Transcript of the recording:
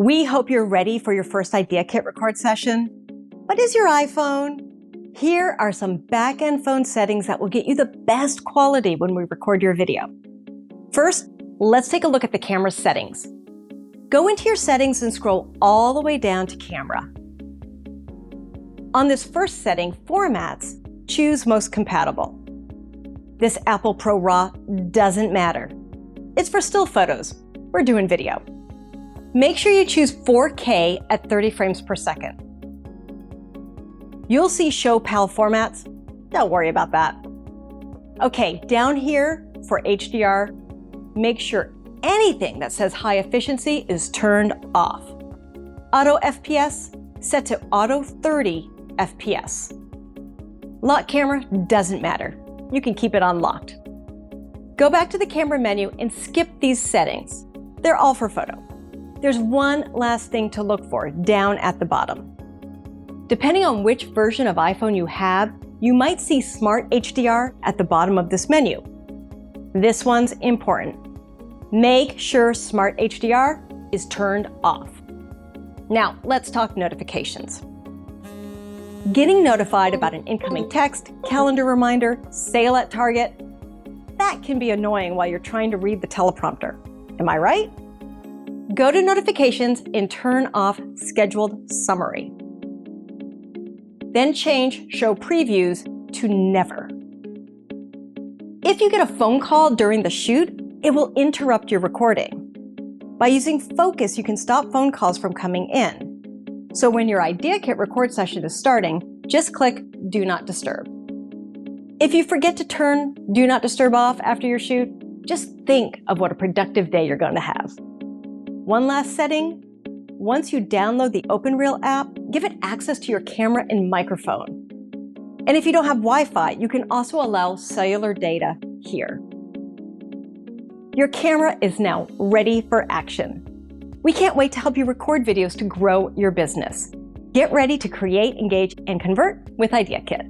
We hope you're ready for your first Idea Kit record session. What is your iPhone? Here are some back-end phone settings that will get you the best quality when we record your video. First, let's take a look at the camera settings. Go into your settings and scroll all the way down to camera. On this first setting, formats, choose most compatible. This Apple Pro RAW doesn't matter. It's for still photos. We're doing video. Make sure you choose 4K at 30 frames per second. You'll see Show PAL formats. Don't worry about that. Okay, down here for HDR, make sure anything that says high efficiency is turned off. Auto FPS, set to Auto 30 FPS. Lock camera doesn't matter. You can keep it unlocked. Go back to the camera menu and skip these settings. They're all for photo. There's one last thing to look for down at the bottom. Depending on which version of iPhone you have, you might see Smart HDR at the bottom of this menu. This one's important. Make sure Smart HDR is turned off. Now, let's talk notifications. Getting notified about an incoming text, calendar reminder, sale at Target, that can be annoying while you're trying to read the teleprompter. Am I right? Go to Notifications and turn off Scheduled Summary. Then change Show Previews to Never. If you get a phone call during the shoot, it will interrupt your recording. By using Focus, you can stop phone calls from coming in. So when your Idea Kit record session is starting, just click Do Not Disturb. If you forget to turn Do Not Disturb off after your shoot, just think of what a productive day you're going to have. One last setting, once you download the OpenReel app, give it access to your camera and microphone. And if you don't have Wi-Fi, you can also allow cellular data here. Your camera is now ready for action. We can't wait to help you record videos to grow your business. Get ready to create, engage, and convert with Idea Kit.